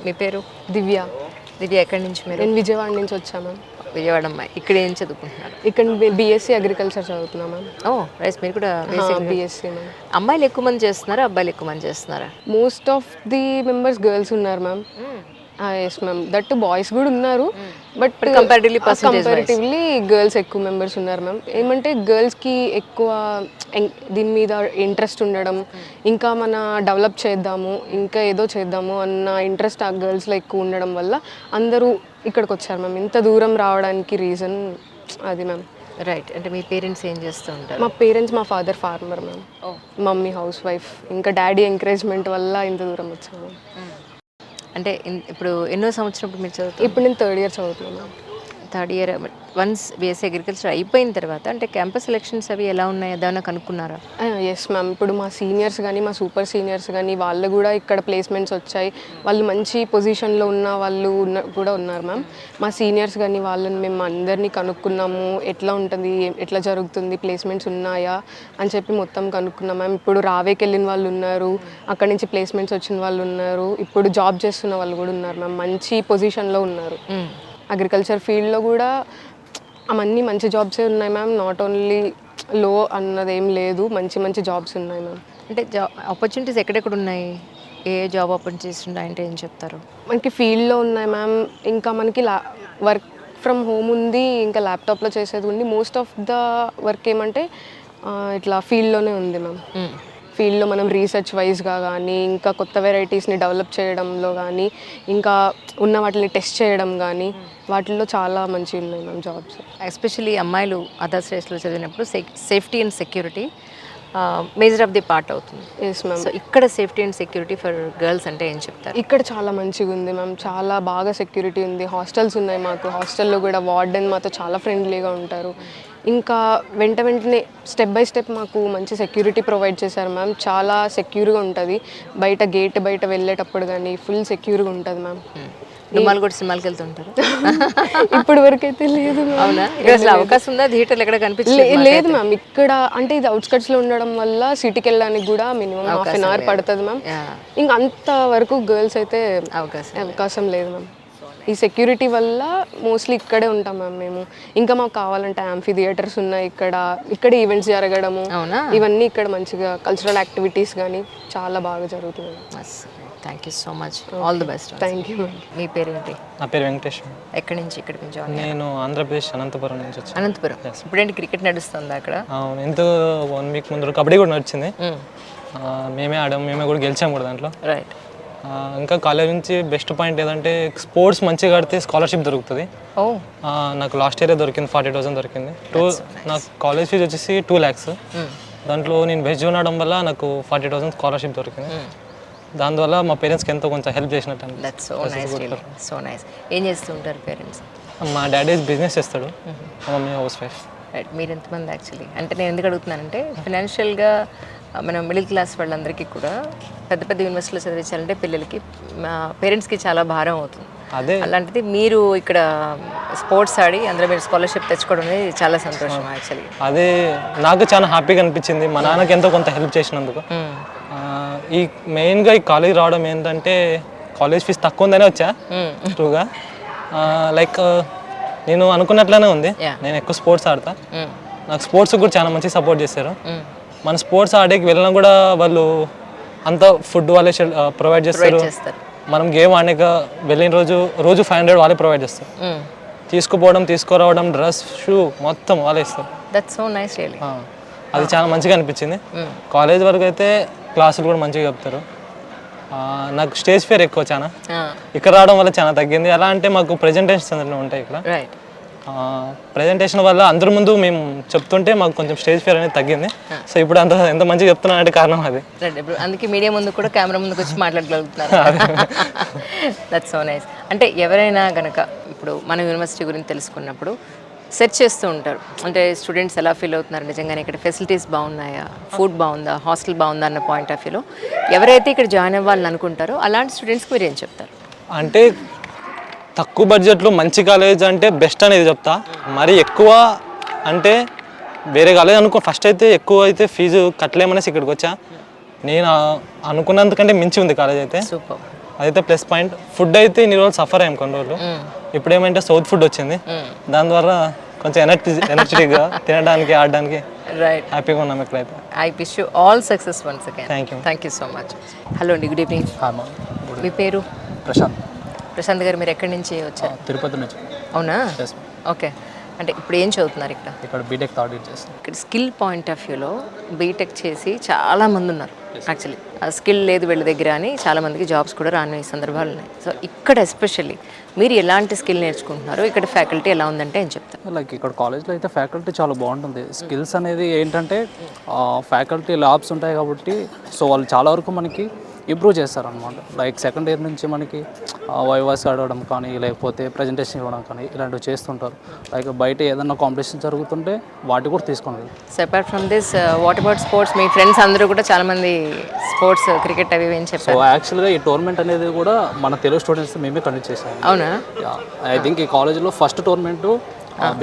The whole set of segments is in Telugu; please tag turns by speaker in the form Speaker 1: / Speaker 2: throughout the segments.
Speaker 1: మీ పేరు?
Speaker 2: దివ్య.
Speaker 1: దివ్య ఎక్కడి నుంచి మీరు?
Speaker 2: నేను విజయవాడ నుంచి వచ్చాను మ్యామ్.
Speaker 1: విజయవాడ అమ్మాయి. ఇక్కడ ఏం చదువుకుంటున్నారు?
Speaker 2: ఇక్కడ బీఎస్సీ అగ్రికల్చర్ చదువుతున్నాం మ్యామ్.
Speaker 1: ఓ రైస్, మీరు కూడా
Speaker 2: బీఎస్సీ మ్యామ్.
Speaker 1: అమ్మాయిలు ఎక్కువ మంది చేస్తున్నారా, అబ్బాయిలు ఎక్కువ మంది చేస్తున్నారా?
Speaker 2: Most of the members girls ఉన్నారు ma'am. Yes ma'am, that boys కూడా ఉన్నారు, బట్ కంపారిటివ్లీ గర్ల్స్ ఎక్కువ మెంబర్స్ ఉన్నారు మ్యామ్. ఏమంటే గర్ల్స్కి ఎక్కువ దీని మీద ఇంట్రెస్ట్ ఉండడం, ఇంకా మన డెవలప్ చేద్దాము, ఇంకా ఏదో చేద్దాము అన్న ఇంట్రెస్ట్ ఆ గర్ల్స్లో ఎక్కువ ఉండడం వల్ల అందరూ ఇక్కడికి వచ్చారు మ్యామ్. ఇంత దూరం రావడానికి రీజన్ అది మ్యామ్.
Speaker 1: రైట్. అంటే మీ పేరెంట్స్ ఏం చేస్తూ ఉంటారు?
Speaker 2: మా పేరెంట్స్, మా father farmer ma'am, mummy housewife. ఇంకా డాడీ ఎంకరేజ్మెంట్ వల్ల ఇంత దూరం వచ్చాము.
Speaker 1: అంటే ఇప్పుడు ఎన్నో సంవత్సరం మీరు చదువుతారు?
Speaker 2: ఇప్పుడు నేను థర్డ్ ఇయర్ చదువుతున్నాను.
Speaker 1: Third year. Once BSc agriculture అయిపోయిన తర్వాత అంటే క్యాంపస్ సెలెక్షన్స్ అవి ఎలా ఉన్నాయి, ఏదైనా కనుక్కున్నారా?
Speaker 2: ఎస్ మ్యామ్, ఇప్పుడు మా సీనియర్స్ కానీ మా సూపర్ సీనియర్స్ కానీ వాళ్ళు కూడా ఇక్కడ ప్లేస్మెంట్స్ వచ్చాయి, వాళ్ళు మంచి పొజిషన్లో ఉన్న వాళ్ళు కూడా ఉన్నారు మ్యామ్. మా సీనియర్స్ కానీ వాళ్ళని మేము అందరినీ కనుక్కున్నాము, ఎట్లా ఉంటుంది, ఎట్లా జరుగుతుంది, ప్లేస్మెంట్స్ ఉన్నాయా అని చెప్పి మొత్తం కనుక్కున్నాం మ్యామ్. ఇప్పుడు రావేకి వెళ్ళిన వాళ్ళు ఉన్నారు, అక్కడి నుంచి ప్లేస్మెంట్స్ వచ్చిన వాళ్ళు ఉన్నారు, ఇప్పుడు జాబ్ చేస్తున్న వాళ్ళు కూడా ఉన్నారు మ్యామ్. మంచి పొజిషన్లో ఉన్నారు. అగ్రికల్చర్ ఫీల్డ్లో కూడా అవన్నీ మంచి జాబ్సే ఉన్నాయి మ్యామ్. నాట్ ఓన్లీ లో అన్నది ఏం లేదు, మంచి మంచి జాబ్స్ ఉన్నాయి మ్యామ్.
Speaker 1: అంటే జాబ్ ఆపర్చునిటీస్ ఎక్కడెక్కడ ఉన్నాయి, ఏ జాబ్ ఆపర్చునిటీస్ ఉన్నాయంటే ఏం చెప్తారు?
Speaker 2: మనకి ఫీల్డ్లో ఉన్నాయి మ్యామ్, ఇంకా మనకి వర్క్ ఫ్రమ్ హోమ్ ఉంది, ఇంకా ల్యాప్టాప్లో చేసేది ఉంది. మోస్ట్ ఆఫ్ ద వర్క్ ఏమంటే ఇట్లా ఫీల్డ్లోనే ఉంది మ్యామ్. ఫీల్డ్లో మనం రీసెర్చ్ వైజ్గా కానీ, ఇంకా కొత్త వెరైటీస్ని డెవలప్ చేయడంలో కానీ, ఇంకా ఉన్న వాటిని టెస్ట్ చేయడం కానీ, వాటిల్లో చాలా మంచి ఉన్నాయి మ్యామ్ జాబ్స్.
Speaker 1: ఎస్పెషల్లీ అమ్మాయిలు అదర్ స్టేట్స్లో చదివినప్పుడు safety and security major of the part అవుతుంది.
Speaker 2: Yes ma'am.
Speaker 1: సో ఇక్కడ safety and security for girls అంటే ఏం చెప్తారు?
Speaker 2: ఇక్కడ చాలా మంచిగా ఉంది మ్యామ్, చాలా బాగా సెక్యూరిటీ ఉంది. హాస్టల్స్ ఉన్నాయి మాకు, హాస్టల్లో కూడా వార్డెన్ మాతో చాలా ఫ్రెండ్లీగా ఉంటారు. ఇంకా వెంటనే స్టెప్ బై స్టెప్ మాకు మంచి సెక్యూరిటీ ప్రొవైడ్ చేశారు మ్యామ్. చాలా సెక్యూర్గా ఉంటుంది, బయట గేట్ బయట వెళ్ళేటప్పుడు కానీ ఫుల్ సెక్యూర్గా ఉంటుంది మ్యామ్.
Speaker 1: దుమ్మాలు కూడా సినిమాలకు వెళ్తుంటారు?
Speaker 2: ఇప్పటి వరకు అయితే లేదు.
Speaker 1: అవునా? అసలు అవకాశం ఉందా? థియేటర్లు ఎక్కడ కనిపించలేదు?
Speaker 2: లేదు మ్యామ్, ఇక్కడ అంటే ఇది అవుట్స్కట్స్లో ఉండడం వల్ల సిటీకి వెళ్ళడానికి కూడా మినిమం హాఫ్ అన్ అవర్ పడుతుంది మ్యామ్. ఇంకా అంతవరకు గర్ల్స్ అయితే అవకాశం లేదు మ్యామ్. ఈ సెక్యూరిటీ వల్ల మోస్ట్లీ ఇక్కడే ఉంటాం మ్యామ్ మేము. ఇంకా మాకు కావాలంటే యాంఫీ థియేటర్స్ ఉన్నాయి, ఇక్కడ ఈవెంట్స్ జరగడము, ఇవన్నీ ఇక్కడ మంచిగా కల్చరల్ యాక్టివిటీస్ కానీ చాలా బాగా జరుగుతుంది.
Speaker 1: Thank you so much, all the best.
Speaker 2: Thank you ma'am.
Speaker 1: మీ పేరు ఏంటి?
Speaker 3: నా పేరు వెంకటేష్.
Speaker 1: ఎక్కడి నుంచి ఇక్కడికి నుంచి?
Speaker 3: నేను ఆంధ్రప్రదేశ్ అనంతపురం నుంచి వచ్చాను.
Speaker 1: అనంతపురం. ఇప్పుడేంటి క్రికెట్ నడుస్తుంది అక్కడ?
Speaker 3: అవును, ఎంతో 1 వీక్ ముందు కబడ్డీ కూడా నడిచింది. మేమే ఆడాము, మేమే కూడా గెలిచాము కూడా దాంట్లో.
Speaker 1: రైట్.
Speaker 3: ఇంకా కాలేజ్ నుంచి బెస్ట్ పాయింట్ ఏదంటే స్పోర్ట్స్ మంచిగా ఆడితే స్కాలర్షిప్ దొరుకుతుంది. నాకు లాస్ట్ ఇయర్ దొరికింది, 40,000 దొరికింది. నాకు కాలేజ్ ఫీజు వచ్చేసి 2 lakhs. దాంట్లో నేను బెస్ట్ జోన్ ఆడడం వల్ల నాకు 40,000 స్కాలర్షిప్ దొరికింది. దానివల్ల మా పేరెంట్స్కి ఎంతో కొంచెం హెల్ప్ చేసినట్టు.
Speaker 1: ఏం చేస్తూ ఉంటారు పేరెంట్స్?
Speaker 3: మా డాడీ బిజినెస్ చేస్తాడు, మా మమ్మీ హౌస్ వైఫ్.
Speaker 1: రైట్. మీరు ఎంతమంది యాక్చువల్లీ? అంటే నేను ఎందుకు అడుగుతున్నానంటే ఫినాన్షియల్గా మనం మిడిల్ క్లాస్ వాళ్ళందరికీ కూడా పెద్ద పెద్ద యూనివర్సిటీలో చదివించాలంటే పిల్లలకి మా పేరెంట్స్కి చాలా భారం అవుతుంది.
Speaker 3: అదే
Speaker 1: అలాంటిది మీరు ఇక్కడ స్పోర్ట్స్ ఆడి అందులో మీరు స్కాలర్షిప్ తెచ్చుకోవడం అనేది చాలా సంతోషం యాక్చువల్లీ.
Speaker 3: అదే నాకు చాలా హ్యాపీగా అనిపించింది, మా నాన్నకి ఎంతో కొంత హెల్ప్ చేసినందుకు. ఈ మెయిన్గా ఈ కాలేజ్ రావడం ఏంటంటే కాలేజ్ ఫీజు తక్కువ ఉందనే వచ్చా ట్రూగా. లైక్ నేను అనుకున్నట్లనే ఉంది, నేను ఎక్కువ స్పోర్ట్స్ ఆడతా. నాకు స్పోర్ట్స్ కూడా చాలా మంచి సపోర్ట్ చేశారు. మన స్పోర్ట్స్ ఆడేకి వెళ్ళినా కూడా వాళ్ళు అంతా ఫుడ్ వాళ్ళే ప్రొవైడ్ చేస్తారు. మనం గేమ్ ఆడక వెళ్ళిన రోజు 500 వాళ్ళే ప్రొవైడ్ చేస్తారు. తీసుకుపోవడం, తీసుకురావడం, డ్రెస్, షూ మొత్తం వాళ్ళే ఇస్తారు. అది చాలా మంచిగా అనిపించింది. కాలేజ్ వరకు అయితే క్లాసులు కూడా మంచిగా చెప్తారు. నాకు స్టేజ్ ఫియర్ ఎక్కువ చాలా, ఇక్కడ రావడం వల్ల చాలా తగ్గింది. ఎలా అంటే మాకు ప్రెజెంటేషన్స్ ఉంటాయి ఇక్కడ. ప్రెజెంటేషన్ వల్ల అందరి ముందు మేము చెప్తుంటే మాకు కొంచెం స్టేజ్ ఫియర్ అనేది తగ్గింది. సో ఇప్పుడు ఎంత మంచిగా చెప్తున్నాను అంటే కారణం అది.
Speaker 1: అందుకే మీడియా ముందు కూడా కెమెరా ముందుకు వచ్చి మాట్లాడగలుగుతున్నారు. That's so nice. అంటే ఎవరైనా కనుక ఇప్పుడు మన యూనివర్సిటీ గురించి తెలుసుకున్నప్పుడు సెర్చ్ చేస్తూ ఉంటారు, అంటే స్టూడెంట్స్ ఎలా ఫీల్ అవుతున్నారు, నిజంగానే ఇక్కడ ఫెసిలిటీస్ బాగున్నాయా, ఫుడ్ బాగుందా, హాస్టల్ బాగుందా అన్న పాయింట్ ఆఫ్ వ్యూలో ఎవరైతే ఇక్కడ జాయిన్ అవ్వాలని అనుకుంటారో అలాంటి స్టూడెంట్స్కి మీరు ఏం చెప్తారు?
Speaker 3: అంటే తక్కువ బడ్జెట్లో మంచి కాలేజ్ అంటే బెస్ట్ అనేది చెప్తా. మరి ఎక్కువ అంటే వేరే కాలేజ్ అనుకో, ఫస్ట్ అయితే ఎక్కువ అయితే ఫీజు కట్టలేమనేసి ఇక్కడికి వచ్చా. నేను అనుకున్నందుకంటే మించి ఉంది కాలేజ్ అయితే.
Speaker 1: సూపర్.
Speaker 3: అదైతే ప్లస్ పాయింట్. ఫుడ్ అయితే ఇన్ని రోజులు సఫర్ అయ్యాం కొన్ని రోజులు. ఇప్పుడు ఏమంటే సౌత్ ఫుడ్ వచ్చింది, దాని ద్వారా కొంచెం ఎనర్జెటిక్గా తినడానికి ఆడడానికి
Speaker 1: రైట్,
Speaker 3: హ్యాపీగా ఉన్నాం ఇక్కడైతే.
Speaker 1: I wish you all success once again.
Speaker 3: Thank you
Speaker 1: so much. Hello అండి, గుడ్ ఈవినింగ్. మీ పేరు?
Speaker 4: ప్రశాంత్.
Speaker 1: ప్రశాంత్ గారు, మీరు ఎక్కడి నుంచి వచ్చారు?
Speaker 4: తిరుపతి నుంచి.
Speaker 1: అవునా? ఓకే. అంటే ఇప్పుడు ఏం చదువుతున్నారు ఇక్కడ?
Speaker 4: ఇక్కడ బీటెక్ థర్డ్ ఇయర్ చేస్తాను.
Speaker 1: ఇక్కడ స్కిల్ పాయింట్ ఆఫ్ వ్యూలో బీటెక్ చేసి చాలామంది ఉన్నారు యాక్చువల్లీ. స్కిల్ లేదు వీళ్ళ దగ్గర అని చాలామందికి జాబ్స్ కూడా రాని సందర్భాలు ఉన్నాయి. సో ఇక్కడ ఎస్పెషల్లీ మీరు ఎలాంటి స్కిల్ నేర్చుకుంటున్నారు, ఇక్కడ ఫ్యాకల్టీ ఎలా ఉందంటే ఏం చెప్తారు?
Speaker 4: లైక్ ఇక్కడ కాలేజ్లో అయితే ఫ్యాకల్టీ చాలా బాగుంటుంది. స్కిల్స్ అనేది ఏంటంటే ఫ్యాకల్టీ ల్యాబ్స్ ఉంటాయి కాబట్టి సో వాళ్ళు చాలా వరకు మనకి ఇంప్రూవ్ చేస్తారనమాట. లైక్ సెకండ్ ఇయర్ నుంచి మనకి వైవాస్ ఆడడం కానీ లేకపోతే ప్రజెంటేషన్ ఇవ్వడం కానీ ఇలాంటివి చేస్తుంటారు. లైక్ బయట ఏదైనా కాంపిటీషన్ జరుగుతుంటే వాటి కూడా తీసుకుంటారు.
Speaker 1: So apart from this what about sports? Me friends అందరూ కూడా చాలామంది స్పోర్ట్స్, క్రికెట్ అవి ఏం
Speaker 4: సో
Speaker 1: చెప్పారు?
Speaker 4: యాక్చువల్గా ఈ టోర్నమెంట్ అనేది కూడా మన తెలుగు స్టూడెంట్స్ మేమే కండక్ట్ చేసాము.
Speaker 1: అవునా?
Speaker 4: ఐ థింక్ ఈ కాలేజ్లో ఫస్ట్ టోర్నమెంట్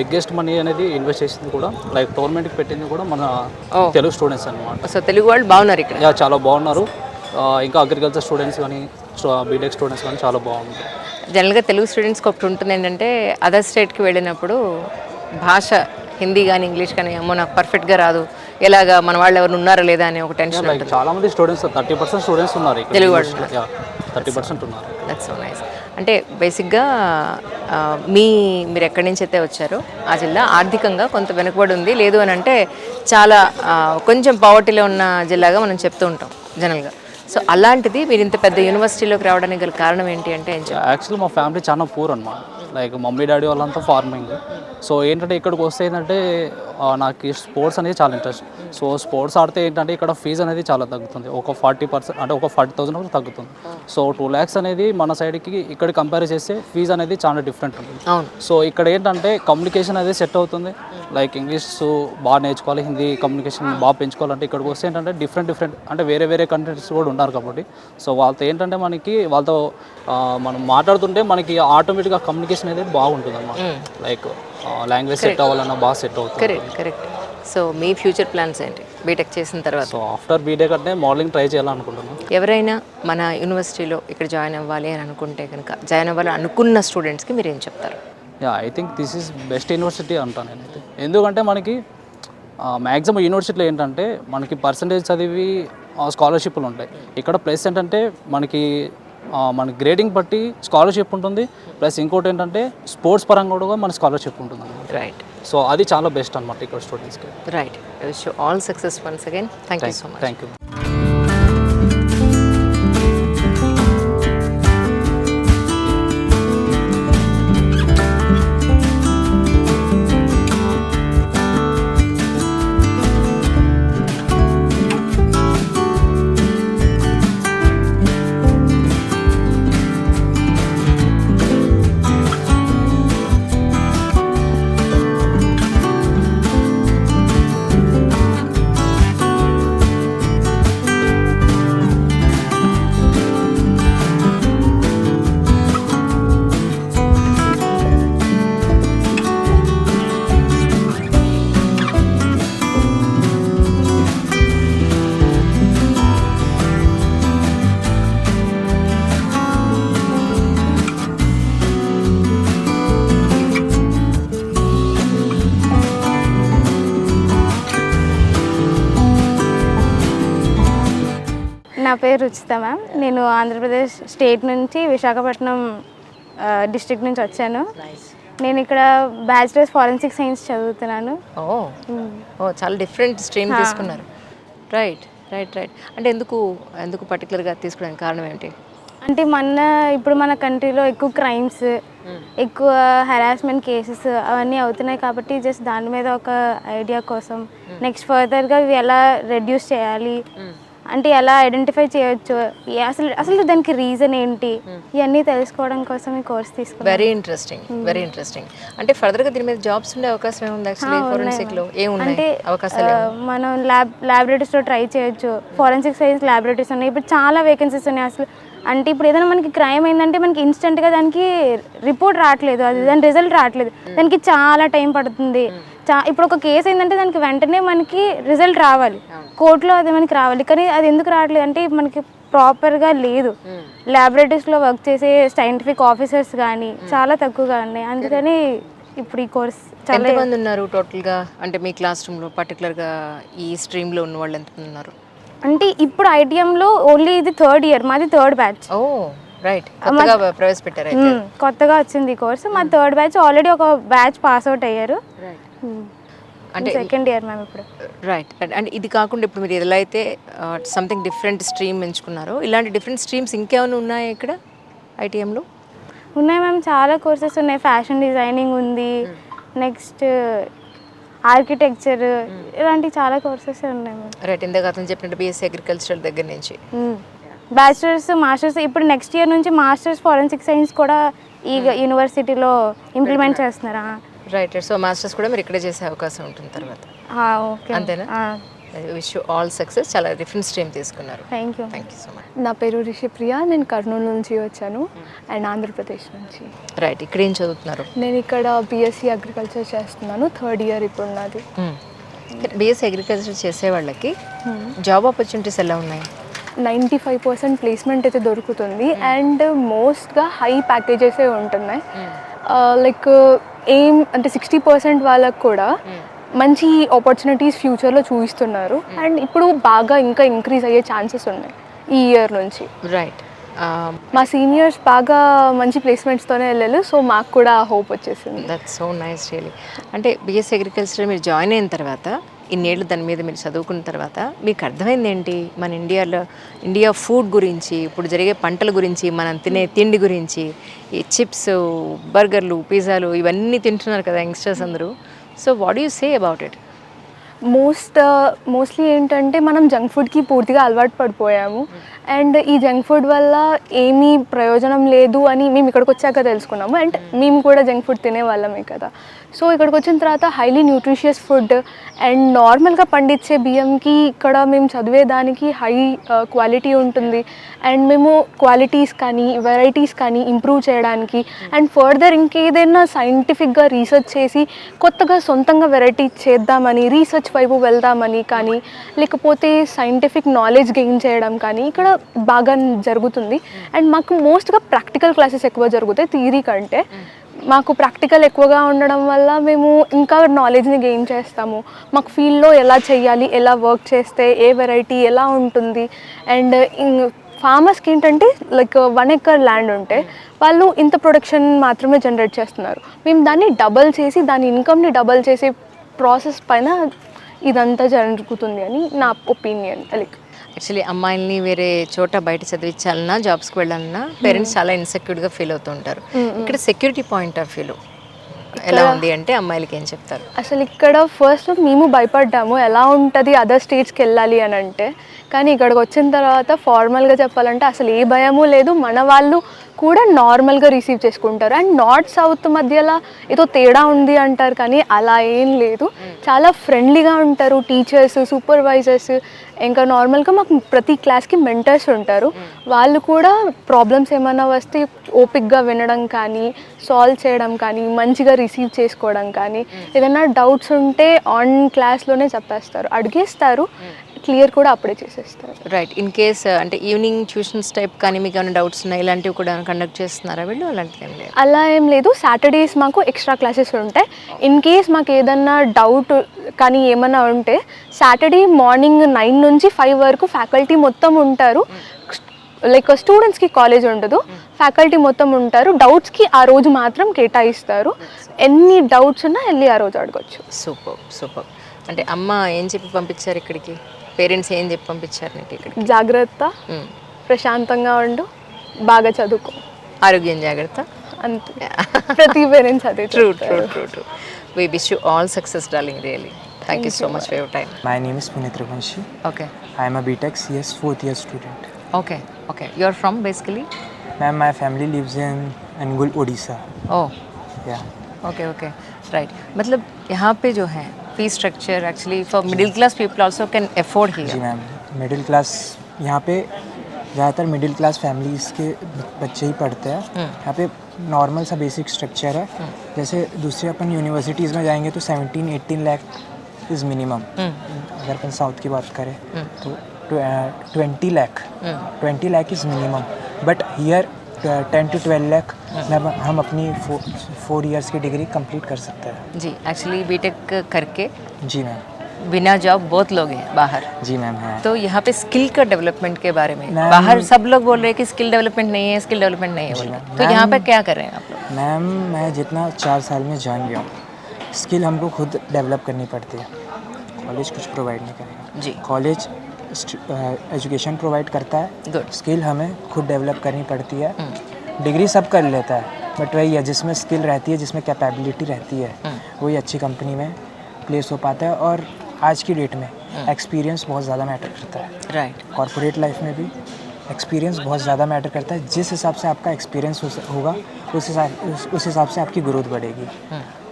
Speaker 4: బిగ్గెస్ట్ మనీ అనేది ఇన్వెస్ట్ చేసింది కూడా లైక్ టోర్నమెంట్కి పెట్టింది కూడా మన తెలుగు స్టూడెంట్స్ అనమాట.
Speaker 1: సో తెలుగు వాళ్ళు బాగున్నారు ఇక్కడ?
Speaker 4: చాలా బాగున్నారు. ఇంకా అగ్రికల్చర్ స్టూడెంట్స్ కానీ బీటెక్ స్టూడెంట్స్ కానీ చాలా బాగుంది.
Speaker 1: జనరల్గా తెలుగు స్టూడెంట్స్కి ఒకటి ఉంటుంది ఏంటంటే అదర్ స్టేట్కి వెళ్ళినప్పుడు భాష హిందీ కానీ ఇంగ్లీష్ కానీ అమ్మో నాకు పర్ఫెక్ట్గా రాదు, ఎలాగా మన వాళ్ళు ఎవరు ఉన్నారా లేదా అని ఒక టెన్షన్ ఉంటుంది.
Speaker 4: చాలా మంది స్టూడెంట్స్ 30% స్టూడెంట్స్ ఉన్నారు ఇక్కడ.
Speaker 1: తెలుగు వాళ్ళు
Speaker 4: 30% ఉన్నారు.
Speaker 1: That's so nice. అంటే బేసిక్గా మీరు ఎక్కడి నుంచి అయితే వచ్చారో ఆ జిల్లా ఆర్థికంగా కొంత వెనుకబడి ఉంది, లేదు అని అంటే చాలా కొంచెం పావర్టీలో ఉన్న జిల్లాగా మనం చెప్తూ ఉంటాం జనరల్గా. సో అలాంటిది మీరు ఇంత పెద్ద యూనివర్సిటీలోకి రావడానికి గల కారణం ఏంటి అంటే ఏం చెప్తారు?
Speaker 4: యాక్చువల్లీ మా ఫ్యామిలీ చాలా పూర్ అనమాట. లైక్ మమ్మీ డాడీ వాళ్ళంతా ఫార్మింగ్. సో ఏంటంటే ఇక్కడికి వస్తే ఏంటంటే నాకు స్పోర్ట్స్ అనేది చాలా ఇంట్రెస్ట్. సో స్పోర్ట్స్ ఆడితే ఏంటంటే ఇక్కడ ఫీజు అనేది చాలా తగ్గుతుంది, ఒక 40% అంటే ఒక 40,000 వరకు తగ్గుతుంది. సో 2 lakhs అనేది మన సైడ్కి ఇక్కడ కంపేర్ చేస్తే ఫీజు అనేది చాలా డిఫరెంట్ ఉంటుంది. సో ఇక్కడ ఏంటంటే కమ్యూనికేషన్ అనేది సెట్ అవుతుంది. లైక్ ఇంగ్లీష్ బాగా నేర్చుకోవాలి, హిందీ కమ్యూనికేషన్ బాగా పెంచుకోవాలంటే ఇక్కడికి వస్తే ఏంటంటే డిఫరెంట్ అంటే వేరే కంట్రీస్ కూడా ఉన్నారు కాబట్టి సో వాళ్ళతో ఏంటంటే వాళ్ళతో మనం మాట్లాడుతుంటే మనకి ఆటోమేటిక్గా కమ్యూనికేషన్ అనేది బాగుంటుంది అన్నమాట. లైక్ లాంగ్వేజ్ సెట్ అవ్వాలన్నా బాగా సెట్ అవుతుంది.
Speaker 1: కరెక్ట్. సో మీ ఫ్యూచర్ ప్లాన్స్ ఏంటి బీటెక్ చేసిన తర్వాత?
Speaker 4: సో ఆఫ్టర్ బీటెక్ అంటే మోడలింగ్ ట్రై చేయాలనుకుంటున్నాను.
Speaker 1: ఎవరైనా మన యూనివర్సిటీలో ఇక్కడ జాయిన్ అవ్వాలి అని అనుకుంటే కనుక జాయిన్ అవ్వాలి అనుకున్న స్టూడెంట్స్కి మీరు ఏం చెప్తారు?
Speaker 4: I think this is best university అంటాను నేనైతే. ఎందుకంటే మనకి మ్యాక్సిమం యూనివర్సిటీలో ఏంటంటే మనకి పర్సంటేజ్ చదివి స్కాలర్షిప్లు ఉంటాయి. ఇక్కడ ప్లస్ ఏంటంటే మనకి మన గ్రేడింగ్ బట్టి స్కాలర్షిప్ ఉంటుంది, ప్లస్ ఇంకోటి ఏంటంటే స్పోర్ట్స్ పరంగా కూడా మన స్కాలర్షిప్ ఉంటుంది.
Speaker 1: రైట్.
Speaker 4: సో అది చాలా బెస్ట్ అనమాట ఇక్కడ స్టూడెంట్స్కి.
Speaker 1: Right. I wish you all success once again. Thank you so much.
Speaker 4: Thank you.
Speaker 5: నా పేరు రుచిత మ్యామ్. నేను ఆంధ్రప్రదేశ్ స్టేట్ నుంచి విశాఖపట్నం డిస్ట్రిక్ట్ నుంచి వచ్చాను. నేను ఇక్కడ బ్యాచిలర్స్ ఫారెన్సిక్ సైన్స్ చదువుతున్నాను.
Speaker 1: ఓ చాలా డిఫరెంట్ స్ట్రీమ్ తీసుకున్నారు. రైట్. అంటే ఎందుకు పర్టికులర్గా తీసుకోవడానికి కారణం ఏంటి?
Speaker 5: అంటే ఇప్పుడు మన కంట్రీలో ఎక్కువ క్రైమ్స్, ఎక్కువ హెరాస్మెంట్ కేసెస్ అవన్నీ అవుతున్నాయి కాబట్టి జస్ట్ దాని మీద ఒక ఐడియా కోసం, నెక్స్ట్ ఫర్దర్గా ఇవి ఎలా రెడ్యూస్ చేయాలి అంటే ఎలా ఐడెంటిఫై చేయొచ్చు, అసలు దానికి రీజన్ ఏంటి, ఇవన్నీ తెలుసుకోవడం కోసం ఈ కోర్స్ తీసుకున్నాను.
Speaker 1: Very interesting. అంటే ఫర్దర్గా దీని మీద జాబ్స్ ఉండే అవకాశం ఏముంది యాక్చువల్లీ ఫోరెన్సిక్లో?
Speaker 5: అంటే మనం ల్యాబొరేటరీస్లో ట్రై చేయొచ్చు. ఫోరెన్సిక్ సైన్స్ ల్యాబొరేటరీస్ ఉన్నాయి, ఇప్పుడు చాలా వేకెన్సీస్ ఉన్నాయి అసలు. అంటే ఇప్పుడు ఏదైనా మనకి క్రైమ్ అయిందంటే మనకి ఇన్స్టెంట్గా దానికి రిపోర్ట్ రావట్లేదు, దాని రిజల్ట్ రావట్లేదు, దానికి చాలా టైం పడుతుంది. ఇప్పుడు ఒక కేసు అయిందంటే దానికి వెంటనే మనకి రిజల్ట్ రావాలి, కోర్టులో అది మనకి రావాలి, కానీ అది ఎందుకు రావట్లేదు అంటే మనకి ప్రాపర్గా లేదు. ల్యాబొరేటరీస్లో వర్క్ చేసే సైంటిఫిక్ ఆఫీసర్స్ కానీ చాలా తక్కువగా ఉన్నాయి. అందుకని ఇప్పుడు ఈ కోర్స్ చాలా
Speaker 1: ఎంతమంది ఉన్నారు టోటల్గా, అంటే మీ క్లాస్ రూమ్లో పర్టికులర్గా ఈ స్ట్రీమ్లో ఉన్న వాళ్ళు ఎంతమంది ఉన్నారు?
Speaker 5: అంటే ఇప్పుడు ఐటీఎంలో ఓన్లీ ఇది 3rd ఇయర్, మాది 3rd బ్యాచ్.
Speaker 1: ఓ రైట్, కొత్తగా ప్రవేశపెట్టారు అయితే.
Speaker 5: కొత్తగా వచ్చింది ఈ కోర్స్. మా 3rd బ్యాచ్ ఆల్రెడీ ఒక బ్యాచ్ పాస్ అవుట్ అయ్యారు.
Speaker 1: అంటే
Speaker 5: 2nd ఇయర్ మేము ఇప్పుడు.
Speaker 1: రైట్. అండ్ ఇది కాకుండా ఇప్పుడు మీరు ఎలా అయితే సంథింగ్ డిఫరెంట్ స్ట్రీమ్ ఎంచుకున్నారో, ఇలాంటి డిఫరెంట్ స్ట్రీమ్స్ ఇంకేమైనా ఉన్నాయా ఇక్కడ ఐటీఎంలో?
Speaker 5: ఉన్నాయి మ్యామ్, చాలా కోర్సెస్ ఉన్నాయి. ఫ్యాషన్ డిజైనింగ్ ఉంది, నెక్స్ట్ ఆర్కిటెక్చర్, ఇలాంటి చాలా కోర్సెస్ ఉన్నాయి మ్యామ్.
Speaker 1: రైట్, ఇందాక అతను చెప్పినట్టు బీఎస్సీ అగ్రికల్చరల్ దగ్గర నుంచి
Speaker 5: బ్యాచిలర్స్, మాస్టర్స్, ఇప్పుడు నెక్స్ట్ ఇయర్ నుంచి మాస్టర్స్ ఫోరెన్సిక్ సైన్స్ కూడా ఈ యూనివర్సిటీలో ఇంప్లిమెంట్ చేస్తున్నారా?
Speaker 1: రైట్. సో మాస్టర్స్ కూడా మీరు ఇక్కడే చేసే అవకాశం ఉంటుంది తర్వాత,
Speaker 5: ఓకే.
Speaker 1: అంతేనా? Wish you all success. చాలా డిఫరెంట్ స్ట్రీమ్ తీసుకున్నారు.
Speaker 5: Thank you.
Speaker 1: Thank you so much.
Speaker 6: నా పేరు రిషిప్రియ, నేను కర్నూలు నుంచి వచ్చాను అండ్ ఆంధ్రప్రదేశ్ నుంచి.
Speaker 1: రైట్, ఇక్కడ ఏం చదువుతున్నారు?
Speaker 6: నేను ఇక్కడ బీఎస్సీ అగ్రికల్చర్ చేస్తున్నాను, 3rd ఇయర్ ఇప్పుడు నాది.
Speaker 1: బీఎస్సీ అగ్రికల్చర్ చేసే వాళ్ళకి జాబ్ ఆపర్చునిటీస్ ఎలా ఉన్నాయి?
Speaker 6: 95% ప్లేస్మెంట్ అయితే దొరుకుతుంది అండ్ మోస్ట్గా హై ప్యాకేజెసే ఉంటున్నాయి. లైక్ ఏం అంటే 60% వాళ్ళకు కూడా మంచి ఆపర్చునిటీస్ ఫ్యూచర్లో చూపిస్తున్నారు అండ్ ఇప్పుడు బాగా ఇంకా ఇంక్రీజ్ అయ్యే ఛాన్సెస్ ఉన్నాయి ఈ ఇయర్ నుంచి.
Speaker 1: రైట్.
Speaker 6: మా సీనియర్స్ బాగా మంచి ప్లేస్మెంట్స్తోనే వెళ్ళారు, సో మాకు కూడా హోప్ వచ్చేసింది.
Speaker 1: That's so nice really. అంటే బీఎస్సీ అగ్రికల్చర్ మీరు జాయిన్ అయిన తర్వాత, ఇన్నేళ్ళు దాని మీద మీరు చదువుకున్న తర్వాత మీకు అర్థమైంది ఏంటి? మన ఇండియా ఫుడ్ గురించి, ఇప్పుడు జరిగే పంటల గురించి, మనం తినే తిండి గురించి, ఈ చిప్స్, బర్గర్లు, ఇవన్నీ తింటున్నారు కదా యంగ్స్టర్స్ అందరూ. So what you say about it?
Speaker 6: Mostly ఏంటంటే మనం జంక్ ఫుడ్కి పూర్తిగా అలవాటు పడిపోయాము అండ్ ఈ జంక్ ఫుడ్ వల్ల ఏమీ ప్రయోజనం లేదు అని మేము ఇక్కడికి వచ్చాక తెలుసుకున్నాము. అండ్ మేము కూడా జంక్ ఫుడ్ తినేవాళ్ళమే కదా. సో ఇక్కడికి వచ్చిన తర్వాత హైలీ న్యూట్రిషియస్ ఫుడ్ అండ్ నార్మల్గా పండించే బియ్యంకి ఇక్కడ మేము చదివేదానికి హై క్వాలిటీ ఉంటుంది అండ్ మేము క్వాలిటీస్ కానీ వెరైటీస్ కానీ ఇంప్రూవ్ చేయడానికి అండ్ ఫర్దర్ ఇంకేదైనా సైంటిఫిక్గా రీసెర్చ్ చేసి కొత్తగా సొంతంగా వెరైటీ చేద్దామని, రీసెర్చ్ వైపు వెళ్దామని కానీ, లేకపోతే సైంటిఫిక్ నాలెడ్జ్ గెయిన్ చేయడం కానీ ఇక్కడ బాగా జరుగుతుంది. అండ్ మాకు మోస్ట్గా ప్రాక్టికల్ క్లాసెస్ ఎక్కువ జరుగుతాయి థియరీ కంటే. మాకు ప్రాక్టికల్ ఎక్కువగా ఉండడం వల్ల మేము ఇంకా నాలెడ్జ్ని గెయిన్ చేస్తాము. మాకు ఫీల్డ్లో ఎలా చేయాలి, ఎలా వర్క్ చేస్తే ఏ వెరైటీ ఎలా ఉంటుంది. అండ్ ఫార్మర్స్కి ఏంటంటే లైక్ 1 acre ల్యాండ్ ఉంటే వాళ్ళు ఇంత ప్రొడక్షన్ మాత్రమే జనరేట్ చేస్తున్నారు. మేము దాన్ని డబల్ చేసి దాని ఇన్కమ్ని డబల్ చేసే ప్రాసెస్ పైన ఇదంతా జరుగుతుంది అని నా ఒపీనియన్. లైక్
Speaker 1: యాక్చువల్లీ అమ్మాయిల్ని వేరే చోట బయట చదివించాలన్నా, జాబ్స్కి వెళ్ళాలన్నా పేరెంట్స్ చాలా ఇన్సెక్యూర్డ్గా ఫీల్ అవుతూ ఉంటారు. ఇక్కడ సెక్యూరిటీ పాయింట్ ఆఫ్ వ్యూలో ఎలా ఉంది అంటే అమ్మాయిలకి ఏం చెప్తారు?
Speaker 6: అసలు ఇక్కడ ఫస్ట్ మేము భయపడ్డాము ఎలా ఉంటుంది అదర్ స్టేట్స్కి వెళ్ళాలి అని అంటే, కానీ ఇక్కడికి వచ్చిన తర్వాత ఫార్మల్గా చెప్పాలంటే అసలు ఏ భయము లేదు. మన వాళ్ళు కూడా నార్మల్గా రిసీవ్ చేసుకుంటారు అండ్ నార్త్ సౌత్ మధ్యలో ఏదో తేడా ఉంది అంటారు కానీ అలా ఏం లేదు. చాలా ఫ్రెండ్లీగా ఉంటారు టీచర్స్, సూపర్వైజర్స్. ఇంకా నార్మల్గా మాకు ప్రతి క్లాస్కి మెంటర్స్ ఉంటారు. వాళ్ళు కూడా ప్రాబ్లమ్స్ ఏమైనా వస్తే ఓపిక్గా వినడం కానీ, సాల్వ్ చేయడం కానీ, మంచిగా రిసీవ్ చేసుకోవడం కానీ, ఏదైనా డౌట్స్ ఉంటే ఆన్ క్లాస్లోనే చెప్పేస్తారు, అడిగేస్తారు, క్లియర్ కూడా అప్పుడే చేసేస్తారు.
Speaker 1: రైట్. ఇన్ కేస్ అంటే ఈవినింగ్ ట్యూషన్స్ టైప్ కానీ మీకు ఏమైనా డౌట్స్ ఉన్నాయి ఇలాంటివి కూడా కండక్ట్ చేస్తున్నారా వీళ్ళు? అలాంటిది ఏం లేదు.
Speaker 6: అలా ఏం లేదు. సాటర్డేస్ మాకు ఎక్స్ట్రా క్లాసెస్ ఉంటాయి. ఇన్ కేస్ మాకు ఏదన్నా డౌట్ కానీ ఏమన్నా ఉంటే సాటర్డే మార్నింగ్ 9 నుంచి 5 వరకు ఫ్యాకల్టీ మొత్తం ఉంటారు. లైక్ స్టూడెంట్స్కి కాలేజ్ ఉండదు, ఫ్యాకల్టీ మొత్తం ఉంటారు. డౌట్స్కి ఆ రోజు మాత్రం కేటాయిస్తారు. ఎన్ని డౌట్స్ ఉన్నా వెళ్ళి ఆ రోజు అడగచ్చు.
Speaker 1: సూపర్. అంటే అమ్మ ఏం చెప్పి పంపించారు ఇక్కడికి? పేరెంట్స్ ఏం చెప్పి పంపించారు నీకు ఇక్కడికి?
Speaker 6: జాగ్రత్త, ప్రశాంతంగా ఉండు, బాగా చదువుకో,
Speaker 1: ఆరోగ్యం జాగ్రత్త,
Speaker 6: అంతే. ప్రతి పేరెంట్స్ అదే.
Speaker 1: True. We wish you all success, darling, really. Thank you so much for your time.
Speaker 7: My name is Puneet Raghuvanshi.
Speaker 1: Okay.
Speaker 7: I am a BTech CS 4th year student.
Speaker 1: Okay. You're from basically?
Speaker 7: Ma'am, my family lives in Angul, Odisha.
Speaker 1: Oh.
Speaker 7: Yeah.
Speaker 1: Okay. Right. मतलब यहाँ पे जो है fee structure actually for middle class people also can afford
Speaker 7: जी
Speaker 1: हियर.
Speaker 7: मैम, मिडिल क्लास यहाँ पे ज़्यादातर मिडिल क्लास फैमिलीज़ के बच्चे ही पढ़ते हैं. यहाँ पे नॉर्मल सा बेसिक स्ट्रक्चर है. जैसे दूसरे अपन यूनिवर्सिटीज़ में जाएंगे तो 17-18 लाख इज़ मिनिमम. अगर अपन साउथ की बात करें तो 20 lakh. 20 lakh is minimum, but here 10 to 12 lakh में हम अपनी 4 years की डिग्री कंप्लीट कर सकते हैं.
Speaker 1: जी, एक्चुअली बीटेक करके
Speaker 7: जी मैम.
Speaker 1: बिना जॉब बहुत लोग हैं बाहर,
Speaker 7: जी मैम है.
Speaker 1: तो यहाँ पे स्किल का डेवलपमेंट के बारे में
Speaker 7: मैम-
Speaker 1: बाहर सब लोग बोल रहे हैं कि स्किल डेवलपमेंट नहीं है, स्किल डेवलपमेंट नहीं है बोल रहे हैं. तो यहाँ पे क्या कर रहे हैं आप लोग?
Speaker 7: मैम मैं जितना 4 साल में जान गया हूँ, स्किल हमको खुद डेवलप करनी पड़ती है. कॉलेज कुछ प्रोवाइड नहीं करेगा.
Speaker 1: जी.
Speaker 7: कॉलेज एजुकेशन प्रोवाइड करता है,
Speaker 1: गुड.
Speaker 7: स्किल हमें खुद डेवलप करनी पड़ती है. डिग्री सब कर लेता है, बट वही है जिसमें स्किल रहती है, जिसमें कैपेबिलिटी रहती है, वही अच्छी कंपनी में प्लेस हो पाता है. और आज की डेट में एक्सपीरियंस बहुत ज़्यादा मैटर करता है.
Speaker 1: राइट.
Speaker 7: कॉर्पोरेट लाइफ में भी एक्सपीरियंस बहुत ज़्यादा मैटर करता है. जिस हिसाब से आपका एक्सपीरियंस होगा उस हिसाब से आपकी ग्रोथ बढ़ेगी.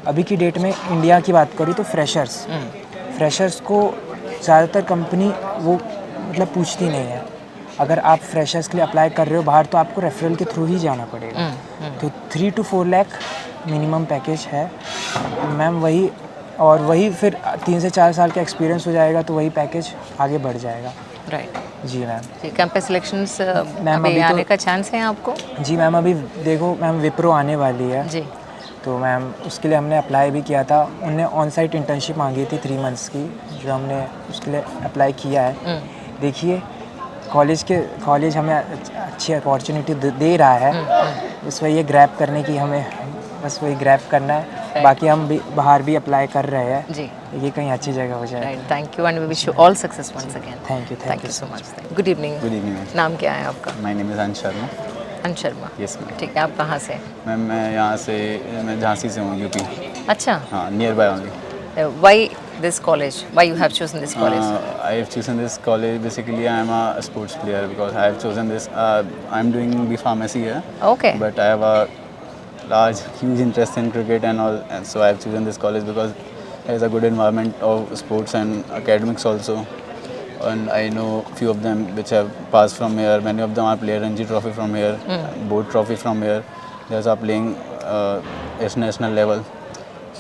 Speaker 7: अभी की डेट में इंडिया की बात करूँ तो फ्रेशर्स को ज़्यादातर कंपनी वो मतलब पूछती नहीं है. अगर आप फ्रेशर्स के लिए अप्लाई कर रहे हो बाहर तो आपको रेफरल के थ्रू ही जाना पड़ेगा. तो 3 to 4 लाख मिनिमम पैकेज है मैम. वही और वही फिर 3 से 4 साल का एक्सपीरियंस हो जाएगा तो वही पैकेज आगे बढ़ जाएगा.
Speaker 1: राइट.
Speaker 7: जी मैम.
Speaker 1: जी, कैंपस सिलेक्शंस
Speaker 7: मैम,
Speaker 1: अभी
Speaker 7: अभी तो-
Speaker 1: आने का चांस है आपको?
Speaker 7: जी मैम. अभी देखो मैम विप्रो आने वाली है,
Speaker 1: जी.
Speaker 7: तो मैम उसके लिए हमने अप्लाई भी किया था. उनने ऑन साइट इंटर्नशिप मांगी थी 3 मंथ्स की, जो हमने उसके लिए अप्लाई किया है. देखिए कॉलेज हमें अच्छी अपॉर्चुनिटी दे रहा है. बस वही ये ग्रैब करने की हमें बस वही ग्रैब करना है. बाकी हम भी बाहर भी अप्लाई कर रहे हैं.
Speaker 1: जी.
Speaker 7: ये कहीं अच्छी जगह हो जाए.
Speaker 1: Right. Thank you and we wish you all success once again.
Speaker 7: Thank you
Speaker 1: so much. Good evening.
Speaker 8: Good evening.
Speaker 1: नाम क्या है आपका?
Speaker 8: माय नेम इज़ अंश शर्मा.
Speaker 1: अंश शर्मा.
Speaker 8: Yes ma'am.
Speaker 1: ठीक है. आप कहाँ से?
Speaker 8: मैम मैं यहाँ से मैं झांसी से हूँ, यूपी.
Speaker 1: अच्छा.
Speaker 8: हाँ, near by only.
Speaker 1: Why this college? Why you have chosen this college?
Speaker 8: I have chosen this college. Basically, I am a sports player because I have chosen this. I am doing B pharmacy here.
Speaker 1: Okay.
Speaker 8: But I have a huge interest in cricket and all, and so I have chosen this college because there is a good environment of sports and academics also. And I know few of them which have passed from here. Many of them are playing Ranji Trophy from here, Board Trophy from here. They are playing national level.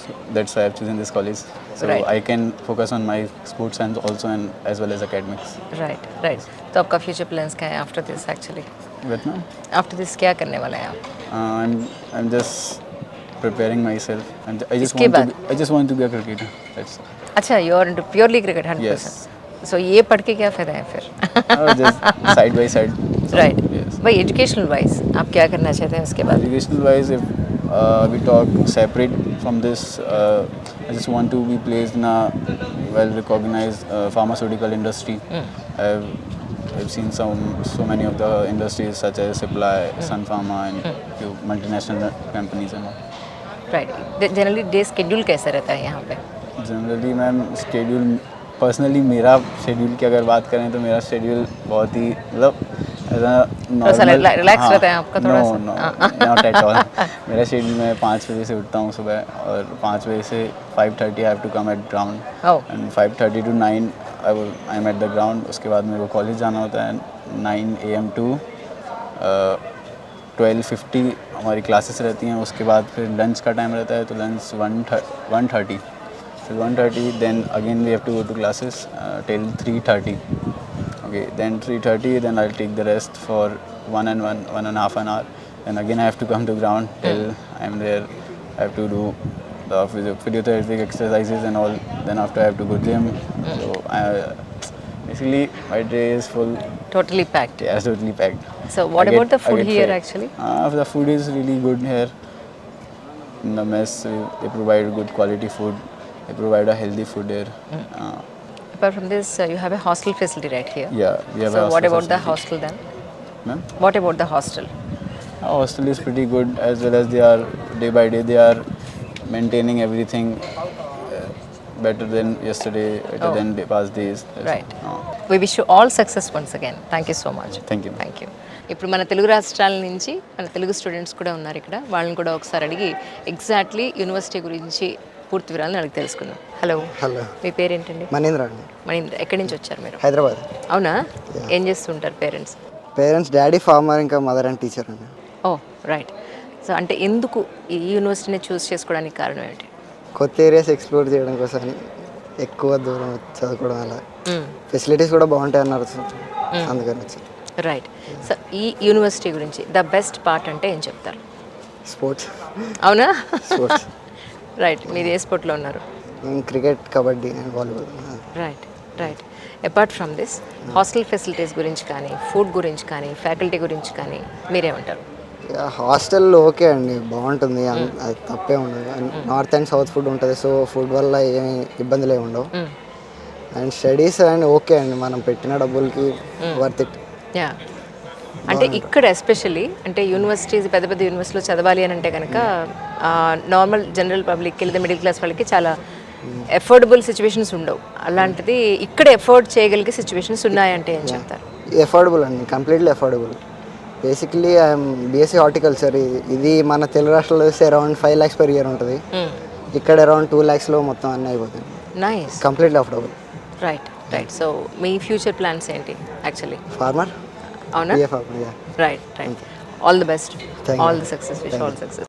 Speaker 8: So that's why I have chosen this college. So
Speaker 1: Right.
Speaker 8: I can focus on my sports and also and as well as academics.
Speaker 1: Right. Right. तो आपका फ्यूचर प्लान्स क्या है after this actually?
Speaker 8: Vietnam.
Speaker 1: After this क्या करने वाले हैं आप?
Speaker 8: I'm just preparing myself, and
Speaker 1: इसके बाद?
Speaker 8: I just want to be a cricketer. That's all.
Speaker 1: अच्छा, you are into purely cricket 100%.
Speaker 8: Yes.
Speaker 1: So ये पढ़ के क्या फ़ायदा है फिर?
Speaker 8: Just side by side. So,
Speaker 1: right.
Speaker 8: Yes.
Speaker 1: भाई एजुकेशनल वाइज आप क्या करना चाहते हैं उसके बाद?
Speaker 8: Educational wise, if we talk separate from this, I just want to be placed in a well recognized pharmaceutical industry. I've seen so many of the industries such as Supply, Sun Pharma, and few multinational companies and all.
Speaker 1: Right. Generally day schedule कैसा रहता है यहाँ पे?
Speaker 8: जनरली मैम शेड्यूल पर्सनली मेरा शेड्यूल की अगर बात करें तो मेरा शेड्यूल बहुत ही मतलब
Speaker 1: सा relaxed रहता है आपका थोड़ा सा?
Speaker 8: Not at all. मेरा शेड्यूल मैं 5 बजे से उठता हूँ सुबह और 5 बजे से 5:30 I have to come at ground.
Speaker 1: Oh.
Speaker 8: And 5:30 to 9 I am at the ground. उसके बाद मेरे को कॉलेज जाना होता है. 9 AM to 12:50 हमारी क्लासेस रहती हैं. उसके बाद फिर लंच का टाइम रहता है, तो lunch 1:30. Till 1:30, then again we have to go to classes till 3:30. Okay, then 3:30, then I'll take the rest for one and a half an hour. Then again I have to come to ground till I'm there. I have to do the physiotherapy exercises and all. Then after I have to go gym. So basically my day is full.
Speaker 1: Totally packed.
Speaker 8: Yeah, totally packed.
Speaker 1: So what
Speaker 8: I
Speaker 1: about the
Speaker 8: get- I
Speaker 1: food
Speaker 8: get
Speaker 1: here
Speaker 8: fed.
Speaker 1: actually?
Speaker 8: The food is really good here. In the mess, they provide good quality food. They provide a healthy food here.
Speaker 1: Apart from this, you have a hostel facility right here.
Speaker 8: Yeah, we have
Speaker 1: So
Speaker 8: a
Speaker 1: what
Speaker 8: hostel
Speaker 1: about the
Speaker 8: facility.
Speaker 1: hostel then?
Speaker 8: Ma'am?
Speaker 1: What about the hostel?
Speaker 8: Our hostel is pretty good, as well as they are day by day they are maintaining everything better than yesterday, better
Speaker 1: Oh.
Speaker 8: than the past days.
Speaker 1: Right. We wish you all success once again. Thank you so much.
Speaker 8: Thank you.
Speaker 1: Thank you. ఇప్పుడు మన తెలుగు రాష్ట్రాల నుంచి మన తెలుగు స్టూడెంట్స్ కూడా ఉన్నారు ఇక్కడ. వాళ్ళని కూడా ఒకసారి అడిగి ఎగ్జాక్ట్లీ యూనివర్సిటీ గురించి పూర్తి వివరాలను అడిగి తెలుసుకుందాం. హలో.
Speaker 9: హలో,
Speaker 1: మీ పేరేంటండి?
Speaker 9: మనేంద్ర అండి,
Speaker 1: మణీంద్ర. ఎక్కడి నుంచి వచ్చారు మీరు?
Speaker 9: హైదరాబాద్.
Speaker 1: అవునా? ఏం చేస్తుంటారు పేరెంట్స్?
Speaker 9: పేరెంట్స్ డాడీ ఫార్మర్, ఇంకా మదర్ అండ్ టీచర్ అండి.
Speaker 1: ఓ రైట్. సో అంటే ఎందుకు ఈ యూనివర్సిటీని చూస్ చేసుకోవడానికి కారణం ఏంటి?
Speaker 9: కొత్త ఏరియాస్ ఎక్స్ప్లోర్ చేయడం కోసం, ఎక్కువ దూరం చదువుకోవడం అలా. ఫెసిలిటీస్ కూడా బాగుంటాయి అన్నారు సార్, అందుకని వచ్చాను.
Speaker 1: రైట్. సో ఈ యూనివర్సిటీ గురించి ద బెస్ట్ పార్ట్ అంటే ఏం చెప్తారు?
Speaker 9: స్పోర్ట్స్.
Speaker 1: అవునా?
Speaker 9: స్పోర్ట్స్.
Speaker 1: రైట్. మీరు ఏ స్పోర్ట్లో ఉన్నారు?
Speaker 9: Cricket, kabaddi and volleyball.
Speaker 1: Right, right. Apart from this hostel facilities గురించి కానీ, ఫుడ్ గురించి కానీ, ఫ్యాకల్టీ గురించి కానీ మీరేమంటారు?
Speaker 9: హాస్టల్ ఓకే అండి, బాగుంటుంది, అది తప్పే ఉండదు. నార్త్ అండ్ సౌత్ ఫుడ్ ఉంటుంది, సో ఫుడ్ వల్ల ఏమి ఇబ్బందులు ఏమి ఉండవు. అండ్ స్టడీస్ అండ్ ఓకే అండి, మనం పెట్టిన డబ్బులకి వర్త్ ఇట్.
Speaker 1: యా. అంటే ఇక్కడ ఎస్పెషల్లీ అంటే యూనివర్సిటీస్, పెద్ద పెద్ద యూనివర్సిటీలో చదవాలి అని అంటే కనుక నార్మల్ జనరల్ పబ్లిక్కి లేదా మిడిల్ క్లాస్ వాళ్ళకి చాలా ఎఫోర్డబుల్ సిచ్యువేషన్స్ ఉండవు. అలాంటిది ఇక్కడ ఎఫోర్డ్ చేయగలిగే సిచ్యువేషన్స్ ఉన్నాయంటే ఏం చెప్తారు?
Speaker 9: ఎఫోర్డబుల్ అండి, completely affordable. Basically I'm BSc horticulture. ఇది మన తెలుగు రాష్ట్రాల్లో వస్తే అరౌండ్ 5 lakhs per year ఉంటుంది. ఇక్కడ అరౌండ్ 2 lakhsలో మొత్తం అన్నీ అయిపోతాయి.
Speaker 1: Nice.
Speaker 9: Completely affordable.
Speaker 1: Right, right. So మీ ఫ్యూచర్ ప్లాన్స్ ఏంటి యాక్చువల్లీ?
Speaker 9: ఫార్మర్.
Speaker 1: అవునా?
Speaker 9: Farmer.
Speaker 1: Right, right. All the best,
Speaker 9: Thank you.
Speaker 1: All the success, wish all success.